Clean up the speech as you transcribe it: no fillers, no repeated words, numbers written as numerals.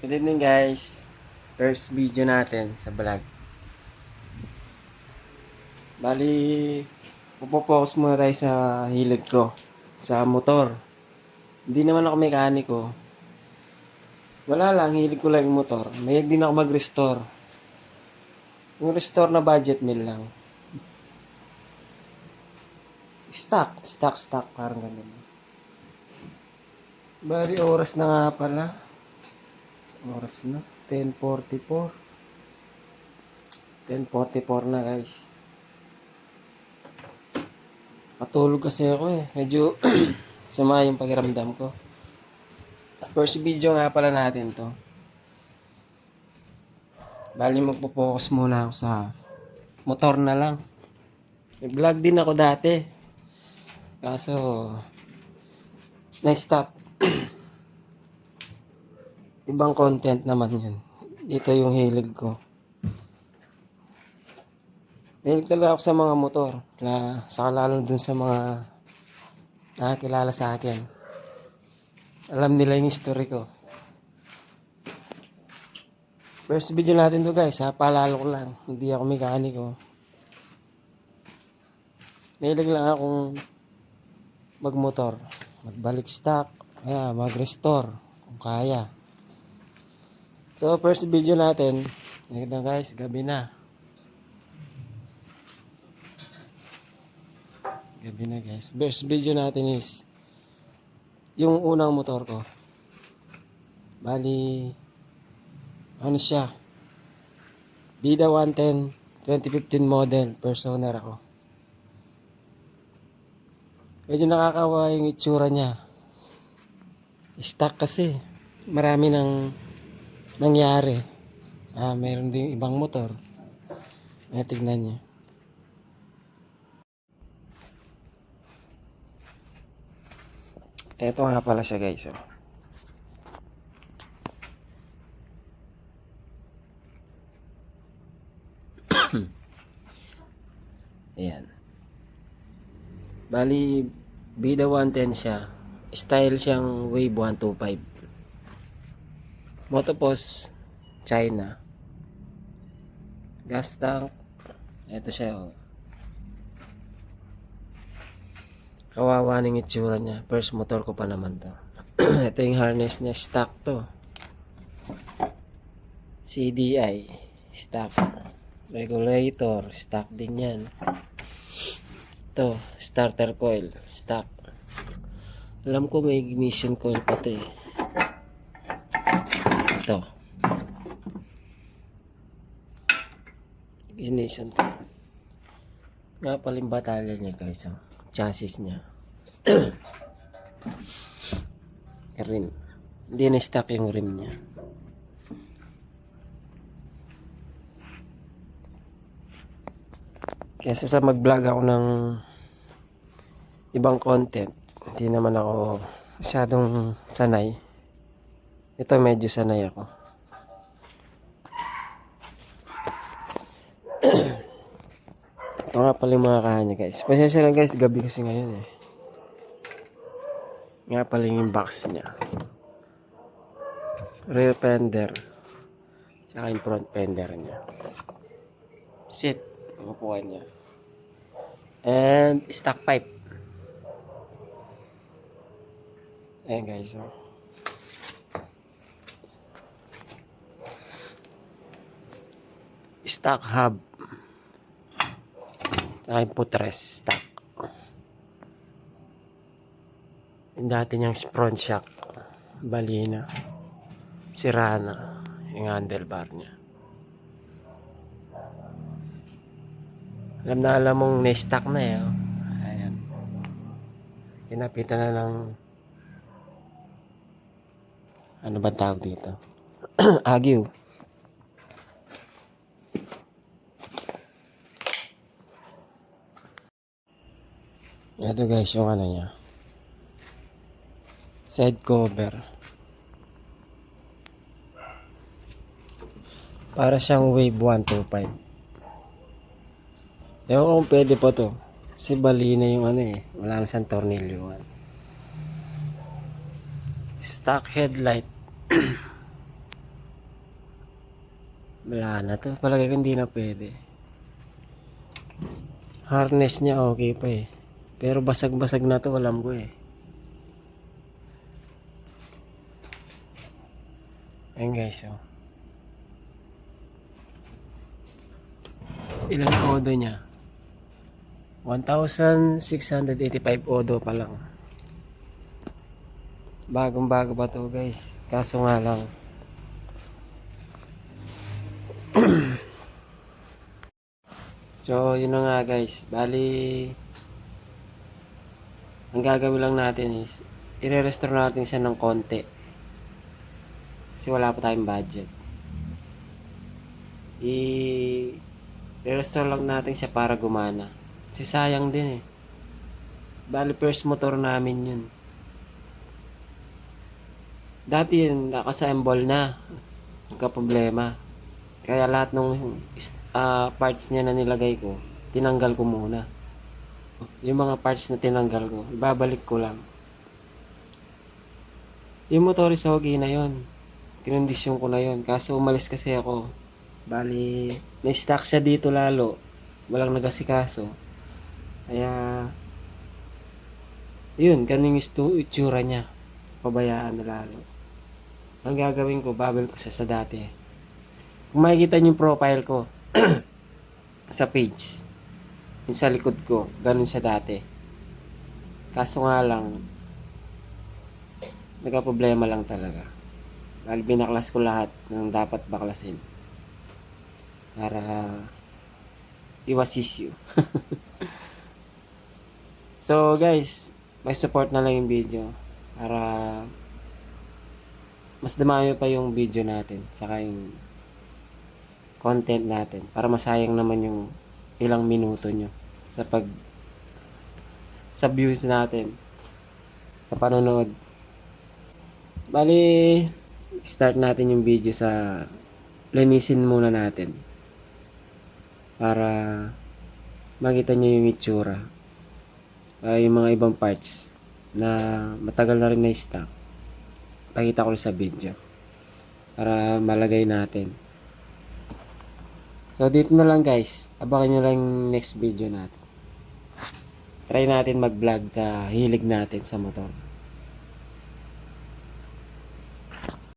Good evening guys. First video natin sa vlog. Bali, pupokus muna tayo sa hilig ko. Sa motor. Hindi naman ako mekaniko. Wala lang, hilig ko lang yung motor. Mayag din ako mag-restore. Yung restore na budget meal lang. Stock. Parang ganun. Bali, oras na nga pala. Oras na. 10:44. 10:44 na guys. Matulog kasi ako eh. Medyo sumaya yung pakiramdam ko. First video nga pala natin to. Bali magpo-focus muna ako sa motor na lang. Nag-vlog din ako dati. Kaso na-stop. Ibang content naman yun. Dito yung hilig ko. Hilig talaga ako sa mga motor. Saka lalo dun sa mga nakakilala sa akin. Alam nila yung history ko. First video natin to guys ha. Paalala ko lang. Hindi ako mekaniko. Hilig lang akong magmotor. Magbalik stock. Mag-restore. Kung kaya. So first video natin. Ito guys. Gabi na. Gabi na guys. First video natin is yung unang motor ko. Bali ano siya? Bida 110 2015 model. First owner ako. Medyo nakakawa yung itsura niya. Stock kasi. Marami nang nangyari. Mayroon din ibang motor. Tignan niyo. Ito nga pala siya guys. Oh. Ayan. Bali, Bida 110 siya. Style siyang Wave 125. Motopos, China. Gas tank. Ito siya. Oh. Kawawa ng itsura niya. First motor ko pa naman to. Ito yung harness niya. Stock to. CDI. Stock. Regulator. Stock din yan. Ito. Starter coil. Stock. Alam ko may ignition coil pa to eh. Ito. Ignition coil. Nga pala yung batalya niya guys. Oh. Chassis niya. Rim. Hindi na stock yung rim niya. Kesa sa mag-vlog ako ng ibang content, hindi naman ako masyadong sanay. Ito medyo sanay ako. Ito nga pala yung mga kanya guys. Pasensya lang guys, gabi kasi ngayon eh. Nga pala yung box niya. Rear fender. Saka yung front fender niya. Seat. Ang upuan niya. And stock pipe. Ayan guys. Oh. Stock hub. Saka yung footrest stock. Yung dati niyang front shock. Bali na. Sira na. Yung handlebar niya. Alam mong na-stock na eh. Oh. Ayan. Pinapitan na ng ano ba tawag dito? Agyo. Ito guys yung ano niya. Side cover. Para siyang Wave 125. Ewan ko kung pwede pa to. Kasi bali na yung ano eh. Wala na siyang tornilyo. Stock headlight. Wala na to. Palagay ko hindi na pwede. Harness niya okay pa eh. Pero basag-basag na to, alam ko eh. Ayun guys, oh. Ilan odo niya? 1,685 odo pa lang. Bagong bago pa to guys. Kaso nga lang. So, yun na nga guys. Bali, ang gagawin lang natin is, i-restore natin siya ng konti. Kasi wala pa tayong budget. I-restore lang natin siya para gumana. Kasi sayang din eh. Bali, first motor namin yun. Dati yun, naka-assemble na. Nagka-problema. Kaya lahat ng parts niya na nilagay ko, tinanggal ko muna. Yung mga parts na tinanggal ko, ibabalik ko lang. Yung motor is okay na yun. Kinondisyon ko na yun. Kaso umalis kasi ako. Bali, na-stock siya dito lalo. Walang nagasikaso. Kaya, yun, ganun yung itsura niya. Pabayaan na lalo. Ang gagawin ko, babalik ko sa dati. Kung makikita niyo yung profile ko sa page, yung sa likod ko, ganun sa dati. Kaso nga lang, nagka-problema lang talaga. Bali, binaklas ko lahat ng dapat baklasin. Para iwasis you. So guys, may support na lang yung video. Para mas dumami pa yung video natin. Saka yung content natin. Para masayang naman yung ilang minuto nyo sa views natin. Sa panonood. Bali, start natin yung video sa linisin muna natin. Para makita nyo yung itsura. Yung mga ibang parts na matagal na rin na stock. Pakita ko sa video. Para malagay natin. So, dito na lang guys. Abangan nyo lang next video natin. Try natin mag-vlog sa hilig natin sa motor.